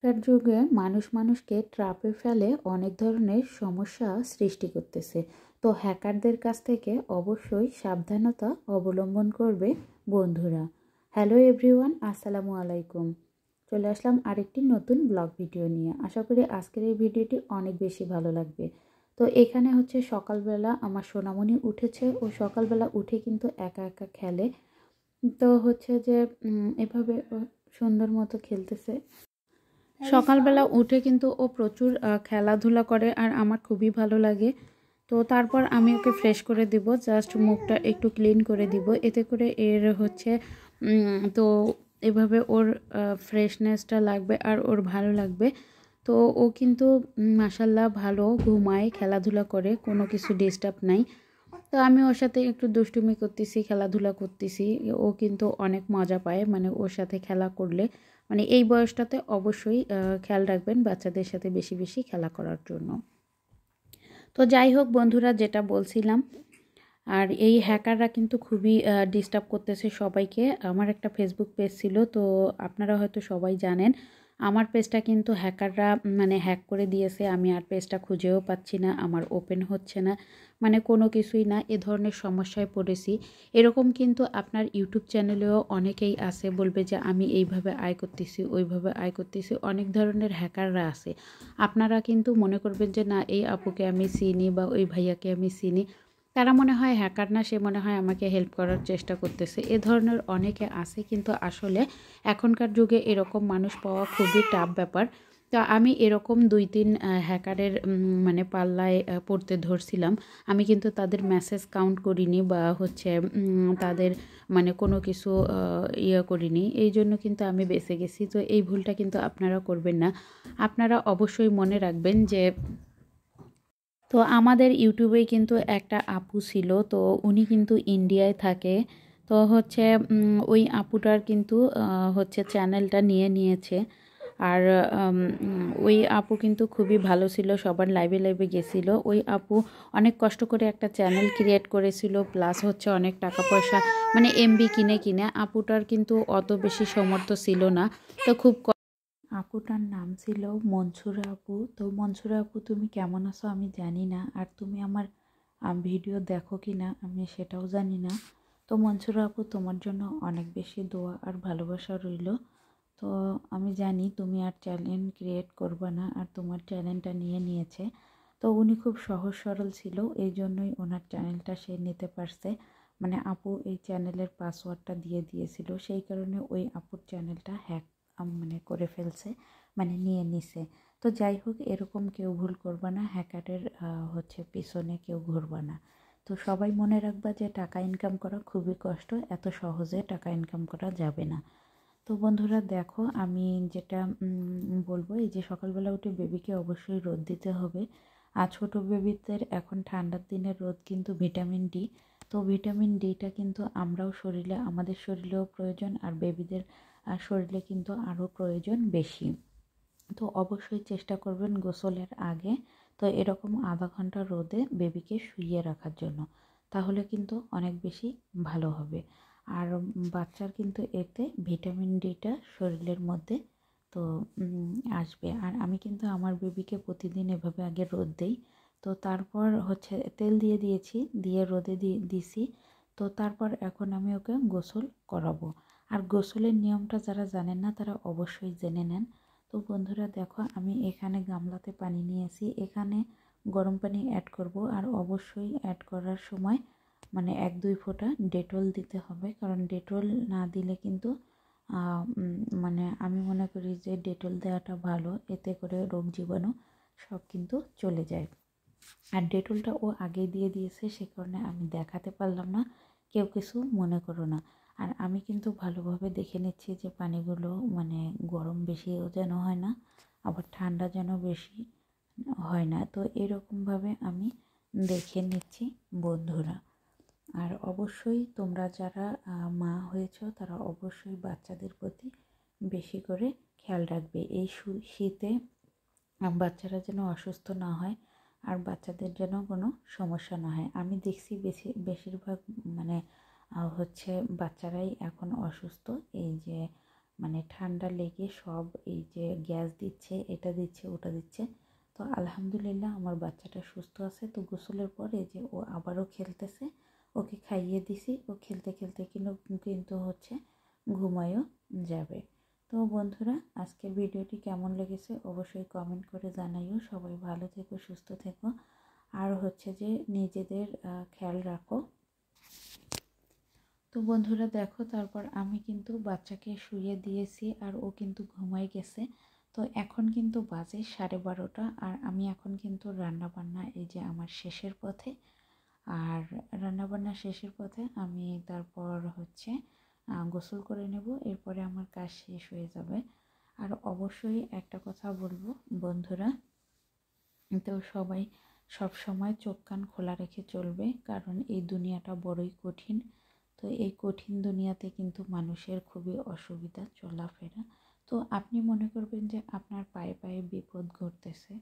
এখনকার যুগে মানুষ মানুষকে ট্র্যাপে ফেলে অনেক ধরনের সমস্যা সৃষ্টি করতেছে। তো হ্যাকারদের কাছ থেকে অবশ্যই সাবধানতা অবলম্বন করবে বন্ধুরা। হ্যালো এভরিওয়ান, আসসালামু আলাইকুম। চলে আসলাম আরেকটি নতুন ব্লগ ভিডিও নিয়ে। আশা করি আজকের এই ভিডিওটি অনেক বেশি ভালো লাগবে। তো এখানে হচ্ছে সকালবেলা আমার সোনামণি উঠেছে। ও সকালবেলা উঠে কিন্তু একা একা খেলে। তো হচ্ছে যে এভাবে সুন্দর মতো খেলতেছে। সকালবেলা উঠে কিন্তু ও প্রচুর খেলাধুলা করে আর আমার খুবই ভালো লাগে। তো তারপর আমি ওকে ফ্রেশ করে দিব, জাস্ট মুখটা একটু ক্লিন করে দিব, এতে করে এর হচ্ছে তো এভাবে ওর ফ্রেশনেসটা লাগবে আর ওর ভালো লাগবে। তো ও কিন্তু মাশাল্লাহ ভালো ঘুমায়, খেলাধুলা করে, কোনো কিছু ডিস্টার্ব নাই। তো আমি ওর সাথে একটু দুষ্টুমি করতেছি, খেলাধুলা করতেছি। ও কিন্তু অনেক মজা পায়, মানে ওর সাথে খেলা করলে। মানে এই বয়সটাতে অবশ্যই খেয়াল রাখবেন বাচ্চাদের সাথে বেশি বেশি খেলা করার জন্য। তো যাই হোক বন্ধুরা, যেটা বলছিলাম, আর এই হ্যাকাররা কিন্তু খুবই ডিস্টার্ব করতেছে সবাইকে। আমার একটা ফেসবুক পেজ ছিল, তো আপনারা হয়তো সবাই জানেন আমার পেজটা কিন্তু হ্যাকাররা মানে হ্যাক করে দিয়েছে। আমি আর পেজটা খুঁজেও পাচ্ছি না, আমার ওপেন হচ্ছে না, মানে কোনো কিছুই না। এ ধরনের সমস্যায় পড়েছি। এরকম কিন্তু আপনার ইউটিউব চ্যানেলেও অনেকেই আছে, বলবে যে আমি এইভাবে আয় করতেছি, ওইভাবে আয় করতেছি। অনেক ধরনের হ্যাকাররা আছে। আপনারা কিন্তু মনে করবেন যে না, এই আপুকে আমি চিনি বা ওই ভাইয়াকে আমি চিনি, তারা মনে হয় হ্যাকার না, সে মনে হয় আমাকে হেল্প করার চেষ্টা করতেছে। এ ধরনের অনেকে আছে, কিন্তু আসলে এখনকার যুগে এরকম মানুষ পাওয়া খুবই টাফ ব্যাপার। তো আমি এরকম 2-3 হ্যাকারের মানে পাল্লায় পড়তে ধরছিলাম। আমি কিন্তু তাদের মেসেজ কাউন্ট করিনি বা হচ্ছে তাদের মানে কোনো কিছু করিনি, এই জন্য কিন্তু আমি বেঁচে গেছি। তো এই ভুলটা কিন্তু আপনারা করবেন না। আপনারা অবশ্যই মনে রাখবেন যে তো আমাদের ইউটিউবেই কিন্তু একটা আপু ছিল, তো উনি কিন্তু ইন্ডিয়ায় থাকে। তো হচ্ছে ওই আপুটার কিন্তু হচ্ছে চ্যানেলটা নিয়ে নিয়েছে। আর ওই আপু কিন্তু খুবই ভালো ছিল, সবার লাইভে লাইভে গেছিল। ওই আপু অনেক কষ্ট করে একটা চ্যানেল ক্রিয়েট করেছিল, প্লাস হচ্ছে অনেক টাকা পয়সা মানে এমবি কিনে কিনে। আপুটার কিন্তু অত বেশি সামর্থ্য ছিল না। তো খুব আপুটার নাম ছিল মনসুরা আপু। তো মনসুরা আপু, তুমি কেমন আছো আমি জানি না, আর তুমি আমার ভিডিও দেখো কি না আমি সেটাও জানি না। তো মনসুরা আপু, তোমার জন্য অনেক বেশি দোয়া আর ভালোবাসা রইল। তো আমি জানি তুমি আর চ্যানেল ক্রিয়েট করবে না, আর তোমার চ্যানেলটা নিয়ে নিয়েছে। তো উনি খুব সহজ সরল ছিল, এই জন্যই ওনার চ্যানেলটা সে নিতে পারছে। মানে আপু এই চ্যানেলের পাসওয়ার্ডটা দিয়ে দিয়েছিল, সেই কারণে ওই আপুর চ্যানেলটা হ্যাক মানে করে ফেলছে, মানে নিয়ে নিছে। তো যাই হোক, এরকম কেউ ভুল করবা না, হ্যাকারের হচ্ছে পিছনে কেউ ঘুরবা না। তো সবাই মনে রাখবা যে টাকা ইনকাম করা খুবই কষ্ট, এত সহজে টাকা ইনকাম করা যাবে না। তো বন্ধুরা দেখো, আমি যেটা বলবো, এই যে সকালবেলা উঠে বেবিকে অবশ্যই রোদ দিতে হবে। আর ছোটো বেবিদের এখন ঠান্ডার দিনের রোদ কিন্তু ভিটামিন ডি। তো ভিটামিন ডিটা কিন্তু আমরাও শরীরে, আমাদের শরীরেও প্রয়োজন, আর বেবিদের শরীরে কিন্তু আরও প্রয়োজন বেশি। তো অবশ্যই চেষ্টা করবেন গোসলের আগে তো এরকম আধা ঘন্টা রোদে বেবিকে শুইয়ে রাখার জন্য, তাহলে কিন্তু অনেক বেশি ভালো হবে। আর বাচ্চার কিন্তু এতে ভিটামিন ডিটা শরীরের মধ্যে তো আসবে। আর আমি কিন্তু আমার বেবিকে প্রতিদিন এভাবে আগে রোদ দেই। তো তারপর হচ্ছে তেল দিয়ে দিয়েছি, দিয়ে রোদে দিছি। তো তারপর এখন আমি ওকে গোসল করাবো। আর গোসলের নিয়মটা যারা জানেন না তারা অবশ্যই জেনে নেন। তো বন্ধুরা দেখো, আমি এখানে গামলাতে পানি নিয়েছি, এখানে গরম পানি অ্যাড করব। আর অবশ্যই অ্যাড করার সময় মানে 1-2 ফোঁটা ডেটল দিতে হবে, কারণ ডেটল না দিলে কিন্তু মানে আমি মনে করি যে ডেটল দেওয়াটা ভালো, এতে করে রোগ জীবাণু সব কিন্তু চলে যায়। আর ডেটলটা ও আগেই দিয়ে দিয়েছে, সে কারণে আমি দেখাতে পারলাম না, কেউ কিছু মনে করো না। আর আমি কিন্তু ভালোভাবে দেখে নিচ্ছি যে পানিগুলো মানে গরম বেশিও যেন হয় না, আবার ঠান্ডা যেন বেশি হয় না। তো এরকমভাবে আমি দেখে নিচ্ছি বন্ধুরা। আর অবশ্যই তোমরা যারা মা হয়েছো তারা অবশ্যই বাচ্চাদের প্রতি বেশি করে খেয়াল রাখবে। এই শীতে বাচ্চারা যেন অসুস্থ না হয়, আর বাচ্চাদের যেন কোনো সমস্যা না হয়। আমি দেখছি বেশিরভাগ মানে হচ্ছে বাচ্চারাই এখন অসুস্থ, এই যে মানে ঠান্ডা লেগে সব এই যে গ্যাস দিচ্ছে, এটা দিচ্ছে ওটা দিচ্ছে। তো আলহামদুলিল্লাহ আমার বাচ্চাটা সুস্থ আছে। তো গোসলের পরে যে ও আবারও খেলতেছে, ওকে খাইয়ে দিছি, ও খেলতে খেলতে কিন্তু হচ্ছে ঘুমায়ও যাবে। তো বন্ধুরা, আজকের ভিডিওটি কেমন লেগেছে অবশ্যই কমেন্ট করে জানাইও। সবাই ভালো থেকো, সুস্থ থেকো, আর হচ্ছে যে নিজেদের খেয়াল রাখো। তো বন্ধুরা দেখো, তারপর আমি কিন্তু বাচ্চাকে শুইয়ে দিয়েছি আর ও কিন্তু ঘুমাই গেছে। তো এখন কিন্তু বাজে 12:30, আর আমি এখন কিন্তু রান্নাবান্না এই যে আমার শেষের পথে। আর রান্নাবান্না শেষের পথে আমি তারপর হচ্ছে গোসল করে নেব, এরপরে আমার কাজ শেষ হয়ে যাবে। আর অবশ্যই একটা কথা বলবো বন্ধুরা, তো সবাই সব সময় চোখ কান খোলা রেখে চলবে, কারণ এই দুনিয়াটা বড়ই কঠিন। তো এই কঠিন দুনিয়াতে কিন্তু মানুষের খুবই অসুবিধা চলাফেরা। তো আপনি মনে করবেন যে আপনার পায়ে পায়ে বিপদ ঘটতেছে,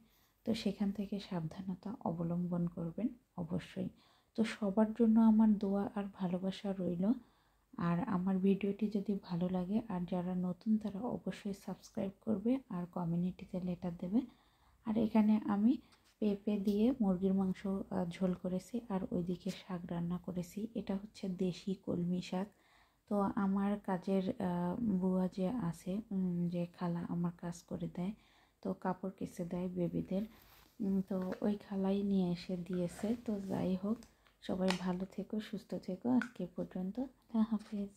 তো সেখান থেকে সাবধানতা অবলম্বন করবেন অবশ্যই। তো সবার জন্য আমার দোয়া আর ভালোবাসা রইল। আর আমার ভিডিওটি যদি ভালো লাগে, আর যারা নতুন তারা অবশ্যই সাবস্ক্রাইব করবে আর কমিউনিটিতে লেটার দেবে। আর এখানে আমি পেঁপে দিয়ে মুরগির মাংস ঝোল করেছি, আর ওইদিকে শাক রান্না করেছি। এটা হচ্ছে দেশি কলমি শাক। তো আমার কাজের বুয়া যে আছে, যে খালা আমার কাজ করে দেয়, তো কাপড় কেচে দেয় বেবিদের, তো ওই খালাই নিয়ে এসে দিয়েছে। তো যাই হোক, সবাই ভালো থেকো, সুস্থ থেকো। আজকে পর্যন্ত, আল্লাহ হাফেজ।